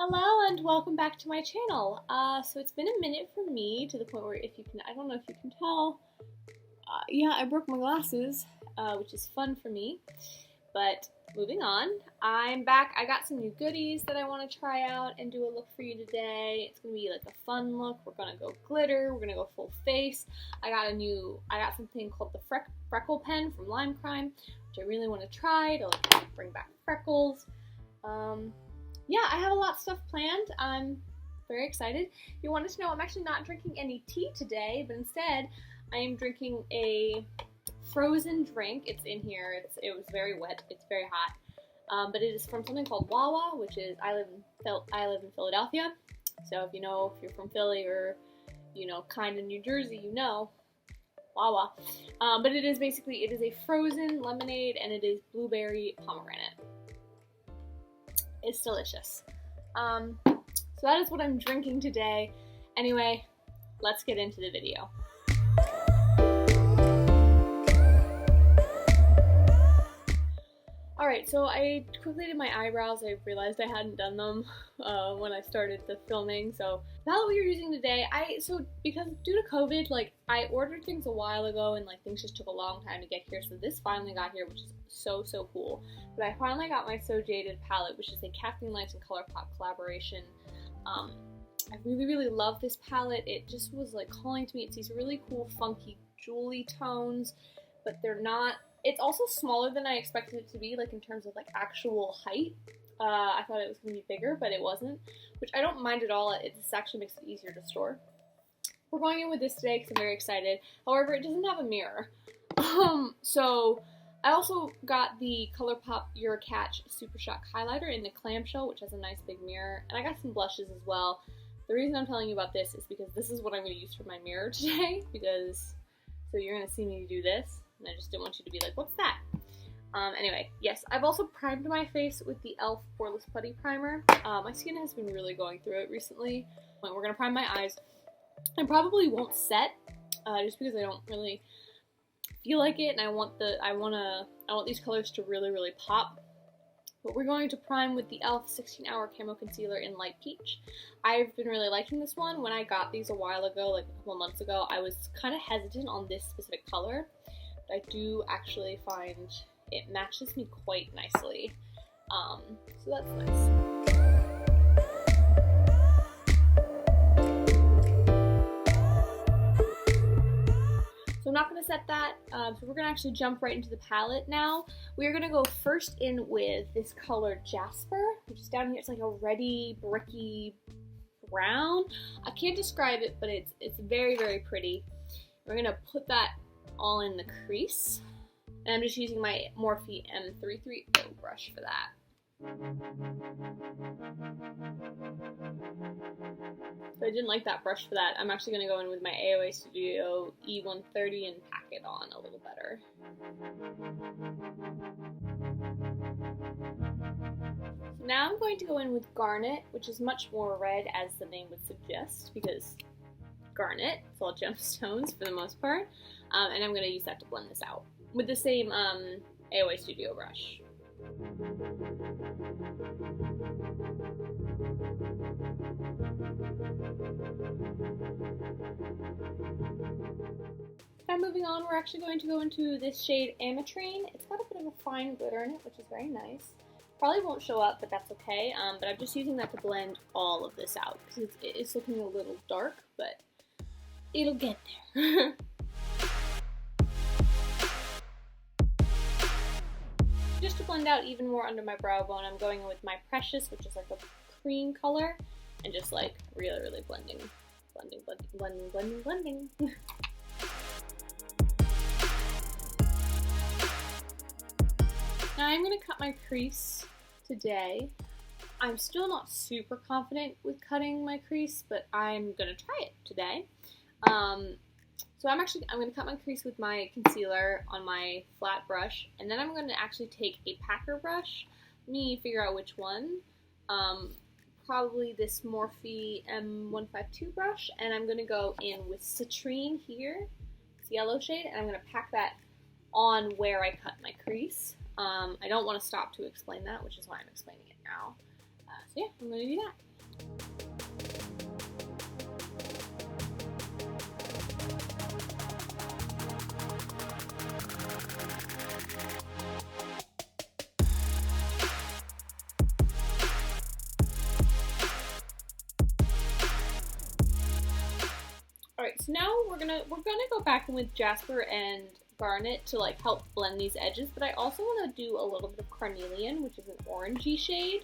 Hello and welcome back to my channel. So it's been a minute for me, to the point where I don't know if you can tell, yeah, I broke my glasses, which is fun for me. But moving on, I'm back. I got some new goodies that I want to try out and do a look for you today. It's going to be like a fun look. We're going to go glitter. We're going to go full face. I got something called the Freckle Pen from Lime Crime, which I really want to try to like bring back freckles. Yeah, I have a lot of stuff planned. I'm very excited. You wanted to know, I'm actually not drinking any tea today, but instead I am drinking a frozen drink. It's in here. It was very wet. It's very hot. But it is from something called Wawa, which is, I live in Philadelphia. So if you're from Philly or, kind of New Jersey, Wawa. But it is a frozen lemonade, and it is blueberry pomegranate. It's delicious. So that is what I'm drinking today. Anyway, let's get into the video. Alright, so I quickly did my eyebrows. I realized I hadn't done them when I started the filming. So now that we are using today, because due to COVID, I ordered things a while ago and things just took a long time to get here. So this finally got here, which is so cool. But I finally got my So Jaded palette, which is a Kathleen Lights and ColourPop collaboration. I really love this palette. It just was calling to me. It's these really cool funky jewelry tones, but they're not. It's also smaller than I expected it to be, in terms of actual height. I thought it was going to be bigger, but it wasn't, which I don't mind at all. This actually makes it easier to store. We're going in with this today because I'm very excited. However, it doesn't have a mirror. So I also got the ColourPop Catch Super Shock highlighter in the clamshell, which has a nice big mirror, and I got some blushes as well. The reason I'm telling you about this is because this is what I'm going to use for my mirror today, so you're going to see me do this. And I just didn't want you to be like, what's that? Anyway, yes, I've also primed my face with the e.l.f. Poreless Putty Primer. My skin has been really going through it recently. We're going to prime my eyes. I probably won't set, just because I don't really feel like it, and I want these colors to really pop. But we're going to prime with the e.l.f. 16-Hour Camo Concealer in Light Peach. I've been really liking this one. When I got these a while ago, a couple months ago, I was kind of hesitant on this specific color. I do actually find it matches me quite nicely, so that's nice. So I'm not going to set that, so we're going to actually jump right into the palette now. We are going to go first in with this color Jasper, which is down here. It's like a reddy, bricky brown. I can't describe it, but it's very pretty. We're going to put that all in the crease, and I'm just using my Morphe M330 brush for that. So I didn't like that brush for that. I'm actually going to go in with my AOA Studio E130 and pack it on a little better. So now I'm going to go in with Garnet, which is much more red, as the name would suggest, because Garnet, it's all gemstones for the most part. And I'm going to use that to blend this out with the same AOA Studio brush. Now moving on, we're actually going to go into this shade Ametrine. It's got a bit of a fine glitter in it, which is very nice. Probably won't show up, but that's okay. But I'm just using that to blend all of this out because it's looking a little dark, but it'll get there. Just to blend out even more under my brow bone, I'm going in with my Precious, which is a cream color, and just really blending. Now I'm going to cut my crease today. I'm still not super confident with cutting my crease, but I'm going to try it today. So I'm going to cut my crease with my concealer on my flat brush, and then I'm going to actually take a packer brush. Let me figure out which one. Probably this Morphe M152 brush, and I'm going to go in with Citrine here, it's yellow shade, and I'm going to pack that on where I cut my crease. I don't want to stop to explain that, which is why I'm explaining it now. So yeah, I'm going to do that. So now we're gonna go back in with Jasper and Garnet to like help blend these edges, but I also want to do a little bit of carnelian, which is an orangey shade,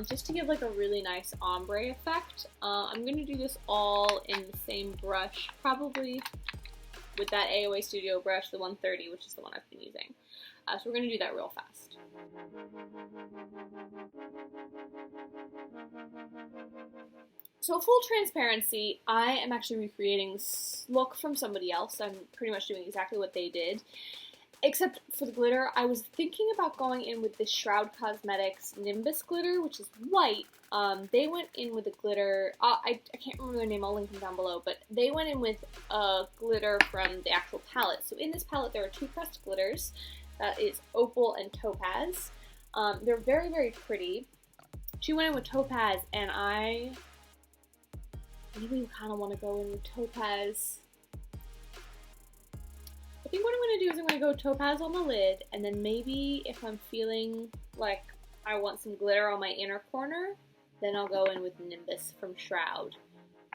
just to give like a really nice ombre effect. I'm gonna do this all in the same brush, probably with that AOA Studio brush, the 130, which is the one I've been using. So we're gonna do that real fast. So full transparency, I am actually recreating this look from somebody else. I'm pretty much doing exactly what they did. Except for the glitter, I was thinking about going in with this Shroud Cosmetics Nimbus glitter, which is white. They went in with a glitter, I can't remember their name, I'll link them down below, but they went in with a glitter from the actual palette. So in this palette there are two pressed glitters. That is Opal and Topaz. They're very, very pretty. She went in with Topaz, and I really kind of want to go in with Topaz. I think what I'm going to do is I'm going to go Topaz on the lid, and then maybe if I'm feeling like I want some glitter on my inner corner, then I'll go in with Nimbus from Shroud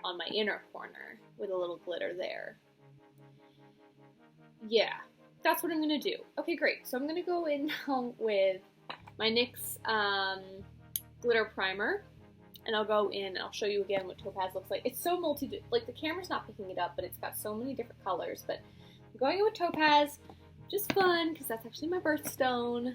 on my inner corner with a little glitter there. Yeah, that's what I'm going to do. Okay, great. So I'm going to go in now with my NYX glitter primer, and I'll go in and I'll show you again what Topaz looks like. It's so like the camera's not picking it up, but it's got so many different colors. But I'm going in with Topaz, just fun, because that's actually my birthstone.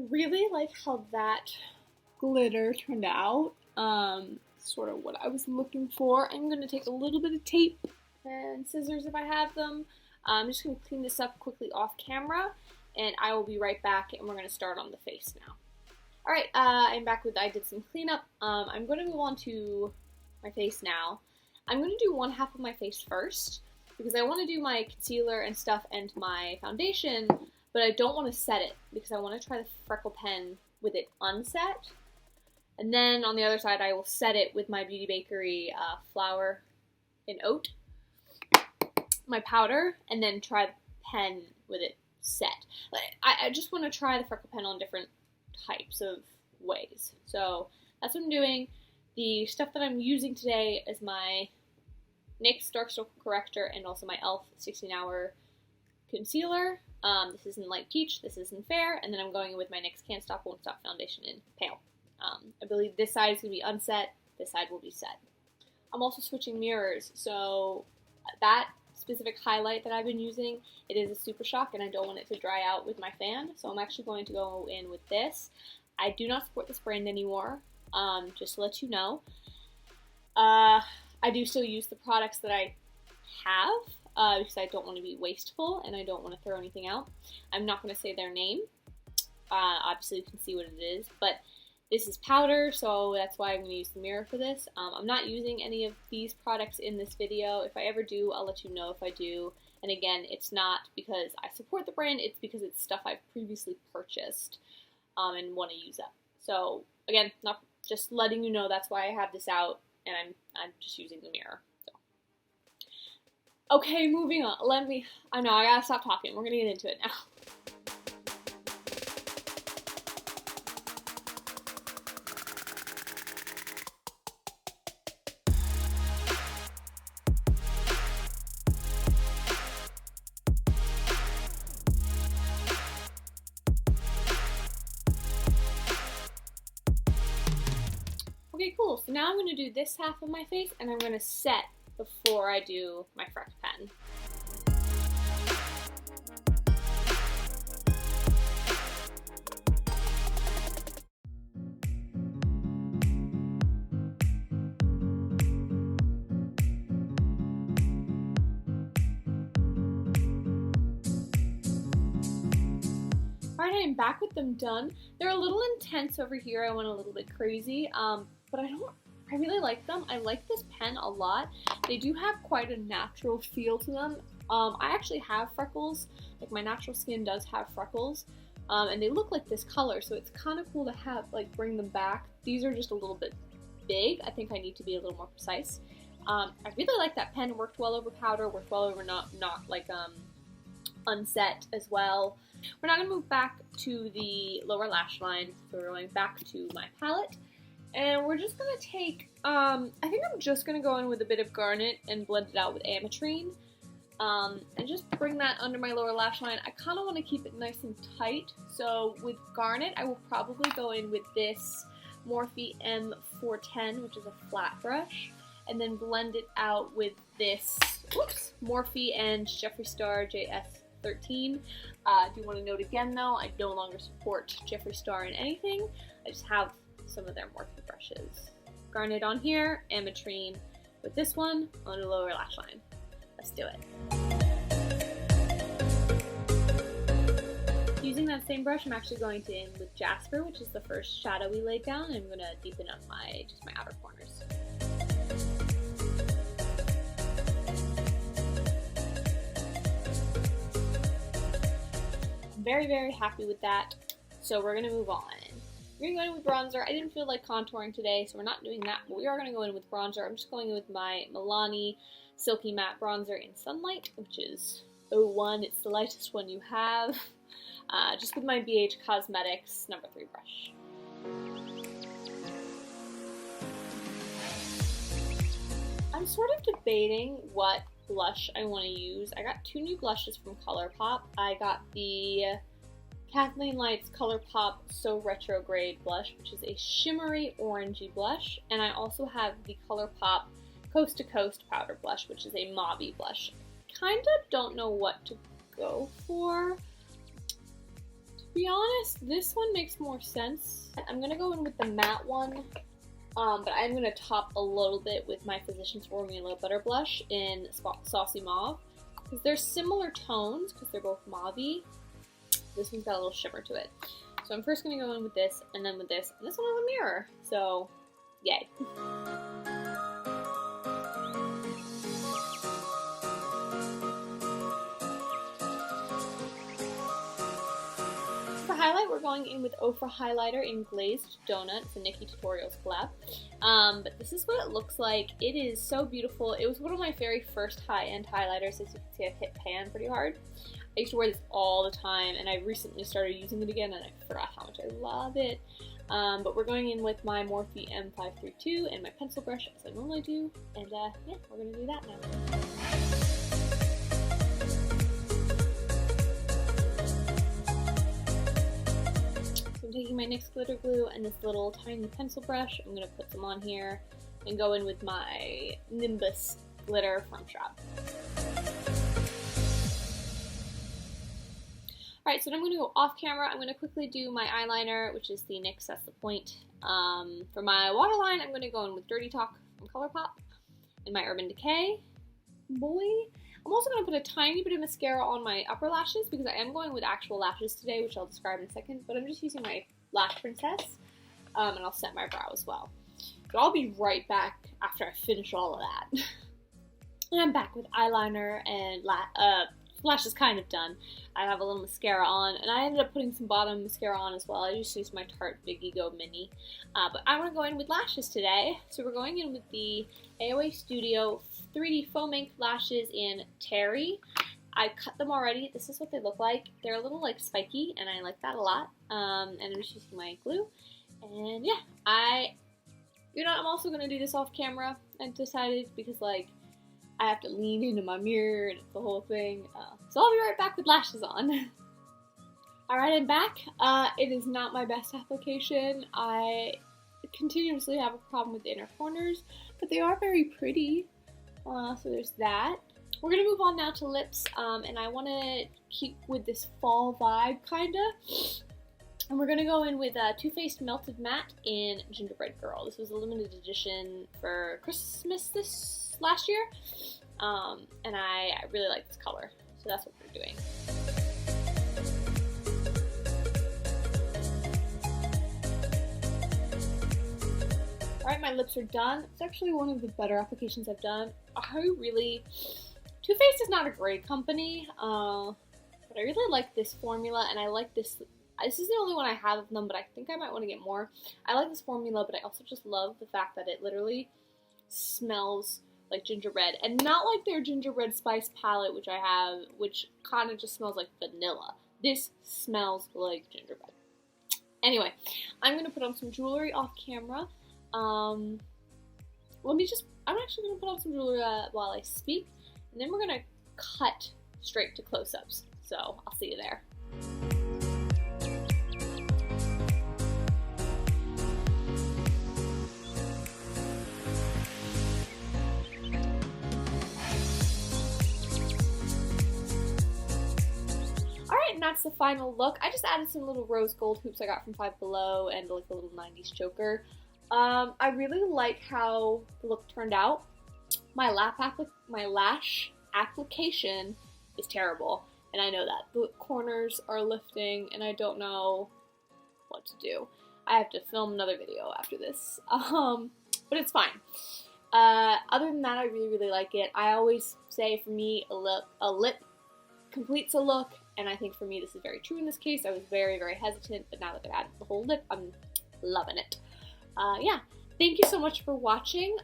Really like how that glitter turned out. Sort of what I was looking for. I'm going to take a little bit of tape and scissors if I have them. I'm just going to clean this up quickly off camera, and I will be right back, and we're going to start on the face now. Alright, I'm back with, I did some cleanup. I'm going to move on to my face now. I'm going to do one half of my face first, because I want to do my concealer and stuff and my foundation, but I don't want to set it, because I want to try the freckle pen with it unset. And then on the other side, I will set it with my Beauty Bakery Flour and Oat, my powder, and then try the pen with it set. I just want to try the freckle pen on different types of ways. So that's what I'm doing. The stuff that I'm using today is my NYX Dark Circle Corrector and also my e.l.f. 16-Hour Concealer. This is in Light Peach, this is in Fair, and then I'm going in with my NYX Can't Stop Won't Stop Foundation in Pale. I believe this side is going to be unset, this side will be set. I'm also switching mirrors, so that specific highlight that I've been using, it is a Super Shock, and I don't want it to dry out with my fan, so I'm actually going to go in with this. I do not support this brand anymore, just to let you know. I do still use the products that I have, because I don't want to be wasteful, and I don't want to throw anything out. I'm not going to say their name. Obviously you can see what it is, but this is powder, so that's why I'm going to use the mirror for this. I'm not using any of these products in this video. If I ever do, I'll let you know if I do. And again, it's not because I support the brand, it's because it's stuff I've previously purchased and want to use up. So again, not just letting you know that's why I have this out, and I'm just using the mirror. So. Okay, moving on. I know, I gotta stop talking. We're gonna get into it now. Okay, cool. So now I'm going to do this half of my face, and I'm going to set before I do my freckle pen. Alright, I'm back with them done. They're a little intense over here. I went a little bit crazy. But I really like them. I like this pen a lot. They do have quite a natural feel to them. I actually have freckles. Like, my natural skin does have freckles. And they look like this color, so it's kind of cool to have, like, bring them back. These are just a little bit big. I think I need to be a little more precise. I really like that pen. Worked well over powder, worked well over not like unset as well. We're now going to move back to the lower lash line, so we're going back to my palette, and we're just going to take, I think I'm just going to go in with a bit of Garnet and blend it out with Ametrine, and just bring that under my lower lash line. I kind of want to keep it nice and tight, so with Garnet, I will probably go in with this Morphe M410, which is a flat brush, and then blend it out with this, Morphe and Jeffree Star JS13. Do want to note again though, I no longer support Jeffree Star in anything. I just have some of their Morphe brushes. Garnet on here, Ametrine with this one on the lower lash line. Let's do it. Using that same brush, I'm actually going to in with Jasper, which is the first shadow we laid down, and I'm going to deepen up just my outer corners. Very, very happy with that. So we're going to move on. We're going to go in with bronzer. I didn't feel like contouring today, so we're not doing that, but we are going to go in with bronzer. I'm just going in with my Milani Silky Matte Bronzer in Sunlight, which is 01. It's the lightest one you have. Just with my BH Cosmetics No. 3 brush. I'm sort of debating what blush I want to use. I got 2 new blushes from ColourPop. I got the Kathleen Light's ColourPop So Retrograde blush, which is a shimmery orangey blush, and I also have the ColourPop Coast to Coast powder blush, which is a mauvey blush. Kind of don't know what to go for. To be honest, this one makes more sense. I'm gonna go in with the matte one. But I'm going to top a little bit with my Physicians Formula Butter Blush in Saucy Mauve. Because they're similar tones, because they're both mauve-y. This one's got a little shimmer to it. So I'm first going to go in with this, and then with this. And this one has a mirror, so yay. For highlight, we're going in with Ofra Highlighter in Glazed Donut. It's a Nikki Tutorials collab. But this is what it looks like. It is so beautiful. It was one of my very first high-end highlighters. As you can see, I've hit pan pretty hard. I used to wear this all the time, and I recently started using it again, and I forgot how much I love it. But we're going in with my Morphe M532 and my pencil brush, as I normally do. And yeah, we're going to do that now. I'm taking my NYX glitter glue and this little tiny pencil brush. I'm going to put some on here and go in with my Nimbus glitter from Shrub. Alright, so then I'm going to go off camera. I'm going to quickly do my eyeliner, which is the NYX That's the Point. For my waterline, I'm going to go in with Dirty Talk from ColourPop and my Urban Decay. Boy. I'm also going to put a tiny bit of mascara on my upper lashes because I am going with actual lashes today, which I'll describe in a second, but I'm just using my Lash Princess, and I'll set my brow as well. But I'll be right back after I finish all of that. And I'm back with eyeliner and lashes kind of done. I have a little mascara on, and I ended up putting some bottom mascara on as well. I just used my Tarte Big Ego Mini. But I want to go in with lashes today. So we're going in with the AOA Studio 3D Foam Ink lashes in Terry. I cut them already. This is what they look like. They're a little like spiky, and I like that a lot. And I'm just using my glue. And yeah, I'm also going to do this off camera. I decided because like, I have to lean into my mirror and it's the whole thing. So I'll be right back with lashes on. Alright, I'm back. It is not my best application. I continuously have a problem with the inner corners, but they are very pretty. So there's that. We're going to move on now to lips, and I want to keep with this fall vibe, kinda. And we're going to go in with Too Faced Melted Matte in Gingerbread Girl. This was a limited edition for Christmas last year, and I really like this color, so that's what we're doing. Alright, my lips are done. It's actually one of the better applications I've done. Too Faced is not a great company, but I really like this formula, and I like this. This is the only one I have of them, but I think I might want to get more. I like this formula, but I also just love the fact that it literally smells like gingerbread, and not like their gingerbread spice palette, which I have, which kind of just smells like vanilla. This smells like gingerbread. Anyway, I'm gonna put on some jewelry off camera. I'm actually gonna put on some jewelry while I speak, and then we're gonna cut straight to close-ups. So I'll see you there. Alright, and that's the final look. I just added some little rose gold hoops I got from Five Below and like a little 90s choker. I really like how the look turned out. My lash application is terrible, and I know that. The corners are lifting, and I don't know what to do. I have to film another video after this, but it's fine. Other than that, I really like it. I always say, for me, a lip completes a look, and I think for me this is very true in this case. I was very hesitant, but now that I've added the whole lip, I'm loving it. Yeah, thank you so much for watching.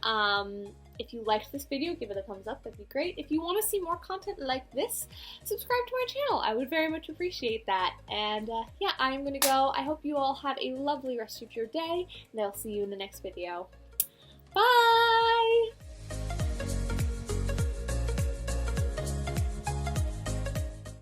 If you liked this video, give it a thumbs up, that'd be great. If you want to see more content like this, subscribe to my channel. I would very much appreciate that. And yeah, I am gonna go. I hope you all have a lovely rest of your day, and I'll see you in the next video. Bye!